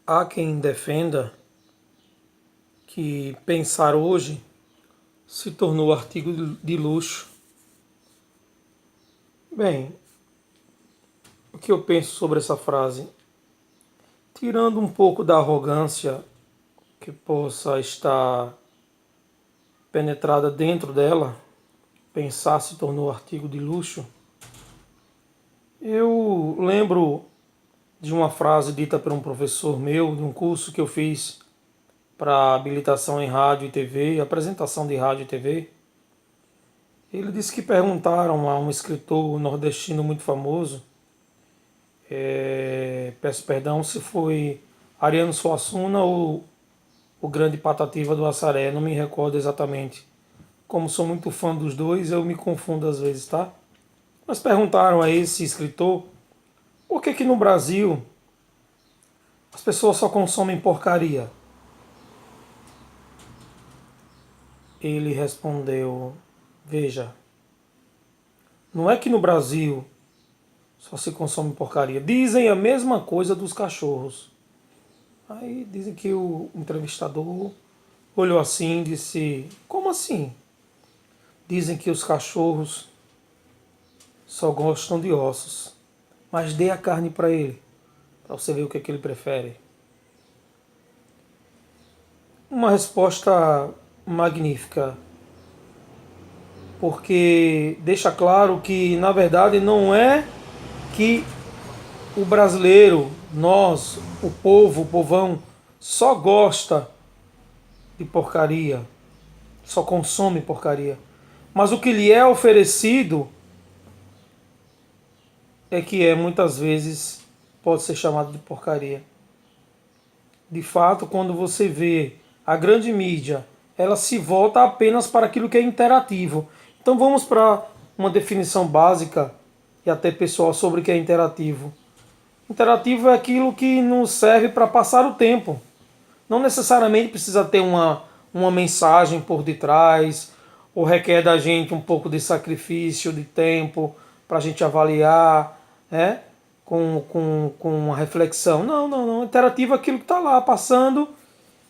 Há quem defenda que pensar hoje se tornou artigo de luxo. Bem, o que eu penso sobre essa frase? Tirando um pouco da arrogância que possa estar penetrada dentro dela, pensar se tornou artigo de luxo, eu lembro de uma frase dita por um professor meu, de um curso que eu fiz para habilitação em rádio e TV, apresentação de rádio e TV. Ele disse que perguntaram a um escritor nordestino muito famoso, peço perdão se foi Ariano Suassuna ou o grande Patativa do Assaré, não me recordo exatamente. Como sou muito fã dos dois, eu me confundo às vezes, tá? Mas perguntaram a esse escritor por que no Brasil as pessoas só consomem porcaria. Ele respondeu: veja, não é que no Brasil só se consome porcaria. Dizem a mesma coisa dos cachorros. Aí dizem que o entrevistador olhou assim e disse: como assim? Dizem que os cachorros só gostam de ossos. Mas dê a carne para ele, para você ver o que é que ele prefere. Uma resposta magnífica, porque deixa claro que, na verdade, não é que o brasileiro, nós, o povo, o povão, só gosta de porcaria, só consome porcaria. Mas o que lhe é oferecido é que muitas vezes pode ser chamado de porcaria. De fato, quando você vê a grande mídia, ela se volta apenas para aquilo que é interativo. Então vamos para uma definição básica e até pessoal sobre o que é interativo. Interativo é aquilo que nos serve para passar o tempo. Não necessariamente precisa ter uma mensagem por detrás, ou requer da gente um pouco de sacrifício, de tempo, para a gente avaliar, né? Com uma reflexão. Não, não, não. Interativo é aquilo que está lá passando,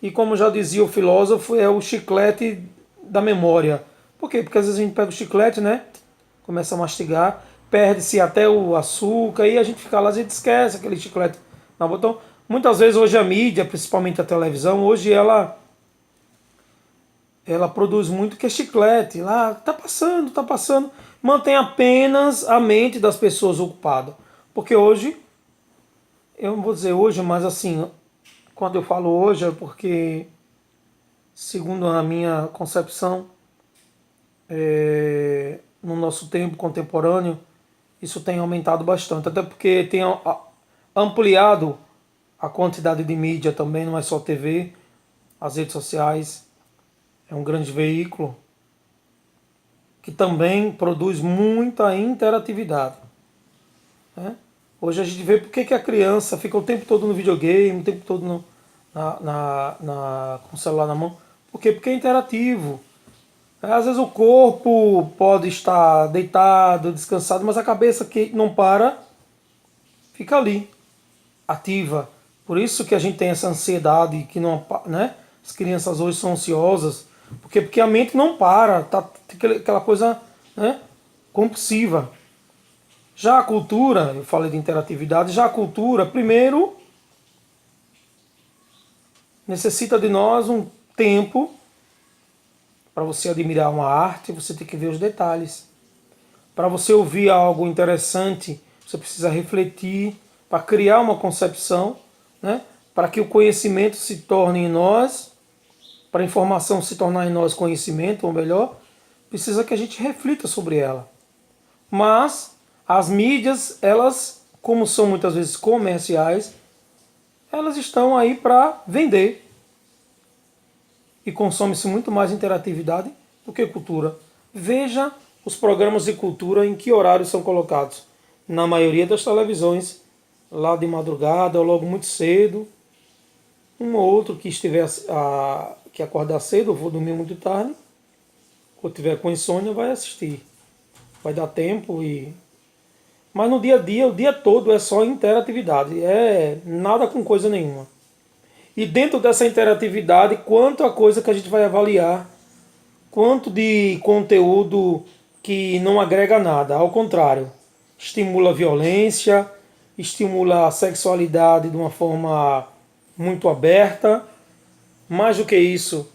e como já dizia o filósofo, é o chiclete da memória. Por quê? Porque às vezes a gente pega o chiclete, né? Começa a mastigar, perde-se até o açúcar, e a gente fica lá, a gente esquece aquele chiclete na boca. Então, muitas vezes hoje a mídia, principalmente a televisão, hoje ela produz muito que é chiclete. Lá tá passando, mantém apenas a mente das pessoas ocupada. Porque hoje, eu não vou dizer hoje, mas assim, quando eu falo hoje é porque, segundo a minha concepção, no nosso tempo contemporâneo, isso tem aumentado bastante. Até porque tem ampliado a quantidade de mídia também, não é só TV, as redes sociais é um grande veículo que também produz muita interatividade, né? Hoje a gente vê porque que a criança fica o tempo todo no videogame, o tempo todo com o celular na mão. Por quê? Porque é interativo. Às vezes o corpo pode estar deitado, descansado, mas a cabeça que não para, fica ali, ativa. Por isso que a gente tem essa ansiedade, que não, né? As crianças hoje são ansiosas, porque a mente não para, tá aquela coisa, né, compulsiva. Já a cultura, eu falei de interatividade, já a cultura, primeiro, necessita de nós um tempo para você admirar uma arte, você tem que ver os detalhes. Para você ouvir algo interessante, você precisa refletir para criar uma concepção, né? Para que o conhecimento se torne em nós, para a informação se tornar em nós conhecimento, ou melhor, precisa que a gente reflita sobre ela. Mas as mídias, elas, como são muitas vezes comerciais, elas estão aí para vender. E consome-se muito mais interatividade do que cultura. Veja os programas de cultura em que horários são colocados. Na maioria das televisões, lá de madrugada ou logo muito cedo. Um ou outro que estiver que acordar cedo, ou vou dormir muito tarde, ou tiver com insônia, vai assistir. Vai dar tempo e... Mas no dia a dia, o dia todo é só interatividade. É nada com coisa nenhuma. E dentro dessa interatividade, quanto a coisa que a gente vai avaliar, quanto de conteúdo que não agrega nada, ao contrário, estimula a violência, estimula a sexualidade de uma forma muito aberta, mais do que isso,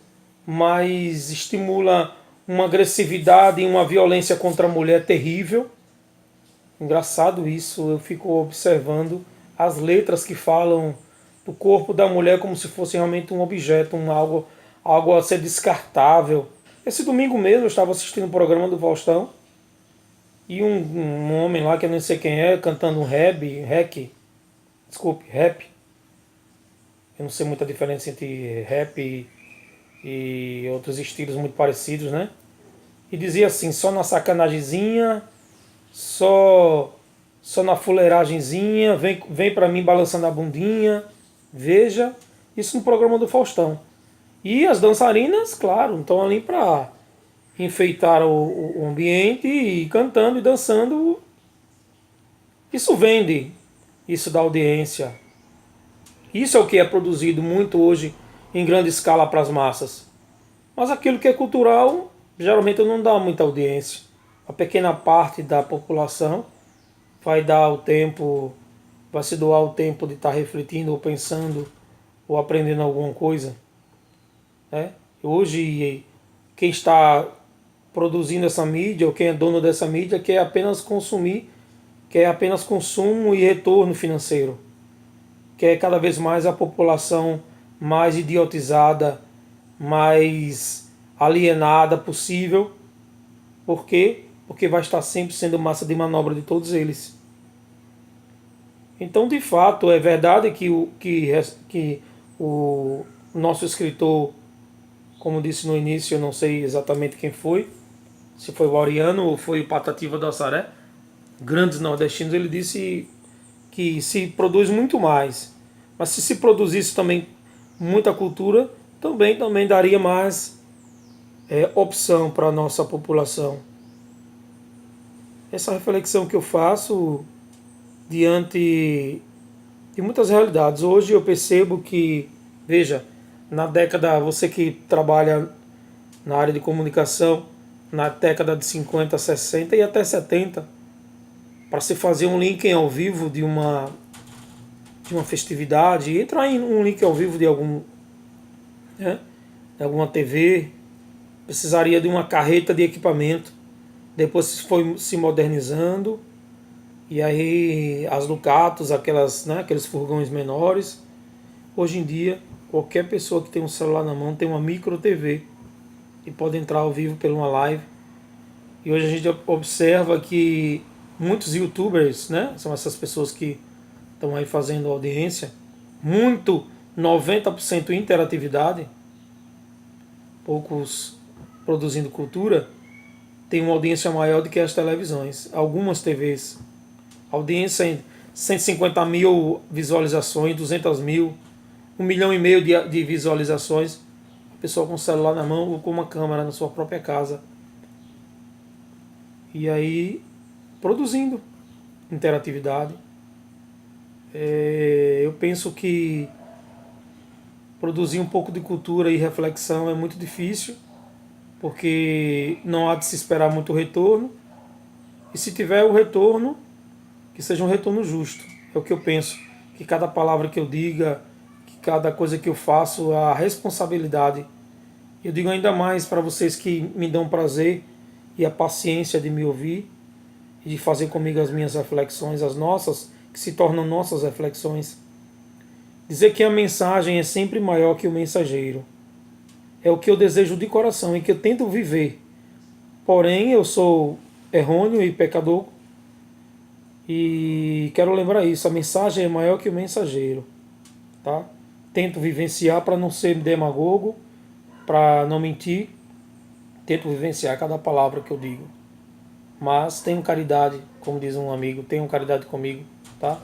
mas estimula uma agressividade e uma violência contra a mulher terrível. Engraçado isso, eu fico observando as letras que falam do corpo da mulher como se fosse realmente um objeto, algo a ser descartável. Esse domingo mesmo eu estava assistindo o programa do Faustão e um homem lá, que eu não sei quem é, cantando um rap. Eu não sei muita diferença entre rap e outros estilos muito parecidos, né? E dizia assim, só na sacanagemzinha, só na fuleiragemzinha, vem pra mim balançando a bundinha. Veja, isso no programa do Faustão. E as dançarinas, claro, estão ali para enfeitar o ambiente e cantando e dançando. Isso vende, isso dá audiência. Isso é o que é produzido muito hoje em grande escala para as massas. Mas aquilo que é cultural geralmente não dá muita audiência. A pequena parte da população vai dar o tempo, vai se doar o tempo de estar refletindo ou pensando ou aprendendo alguma coisa. Né? Hoje, quem está produzindo essa mídia, ou quem é dono dessa mídia, quer apenas consumir, quer apenas consumo e retorno financeiro. Quer cada vez mais a população mais idiotizada, mais alienada possível. Por quê? Porque vai estar sempre sendo massa de manobra de todos eles. Então, de fato, é verdade que o nosso escritor, como disse no início, eu não sei exatamente quem foi, se foi o Ariano ou foi o Patativa do Assaré, grandes nordestinos, ele disse que se produz muito mais. Mas se produzisse também muita cultura, também daria mais opção para a nossa população. Essa reflexão que eu faço diante de muitas realidades. Hoje eu percebo que, veja, na década, você que trabalha na área de comunicação, na década de 50, 60 e até 70, para se fazer um link ao vivo de uma festividade, entrar em um link ao vivo de de alguma TV, precisaria de uma carreta de equipamento. Depois foi se modernizando, e aí as Ducatos, aqueles furgões menores. Hoje em dia, qualquer pessoa que tem um celular na mão tem uma micro TV e pode entrar ao vivo por uma live. E hoje a gente observa que muitos youtubers, né, são essas pessoas que estão aí fazendo audiência, 90% interatividade, poucos produzindo cultura, tem uma audiência maior do que as televisões. Algumas TVs, audiência em 150 mil visualizações, 200 mil, 1,5 milhão de visualizações, a pessoa com o celular na mão ou com uma câmera na sua própria casa. E aí, produzindo interatividade. Eu penso que produzir um pouco de cultura e reflexão é muito difícil, porque não há de se esperar muito retorno, e se tiver o retorno, que seja um retorno justo. É o que eu penso, que cada palavra que eu diga, que cada coisa que eu faço, a responsabilidade. Eu digo ainda mais para vocês que me dão prazer e a paciência de me ouvir e de fazer comigo as minhas reflexões, as nossas, que se tornam nossas reflexões. Dizer que a mensagem é sempre maior que o mensageiro. É o que eu desejo de coração e que eu tento viver. Porém, eu sou errôneo e pecador e quero lembrar isso. A mensagem é maior que o mensageiro. Tá? Tento vivenciar para não ser demagogo, para não mentir. Tento vivenciar cada palavra que eu digo. Mas tenho caridade, como diz um amigo, tenham caridade comigo. Tá?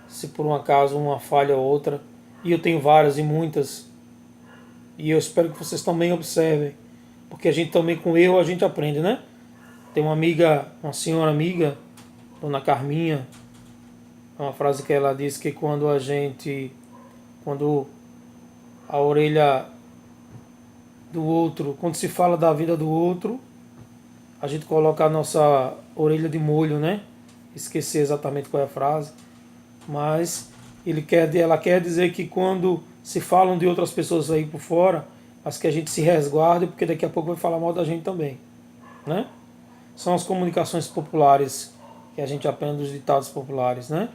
Se por um acaso uma falha ou outra, e eu tenho várias e muitas, e eu espero que vocês também observem, porque a gente também com erro a gente aprende, né? Tem uma amiga, uma senhora amiga, Dona Carminha, uma frase que ela diz que quando a orelha do outro, quando se fala da vida do outro, a gente coloca a nossa orelha de molho, né? Esqueci exatamente qual é a frase, mas ela quer dizer que quando se falam de outras pessoas aí por fora, mas que a gente se resguarde, porque daqui a pouco vai falar mal da gente também, né? São as comunicações populares que a gente aprende dos ditados populares, né?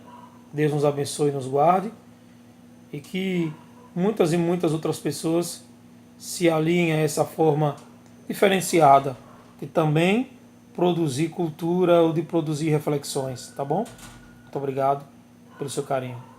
Deus nos abençoe e nos guarde, e que muitas e muitas outras pessoas se alinhem a essa forma diferenciada de também produzir cultura ou de produzir reflexões, tá bom? Muito obrigado pelo seu carinho.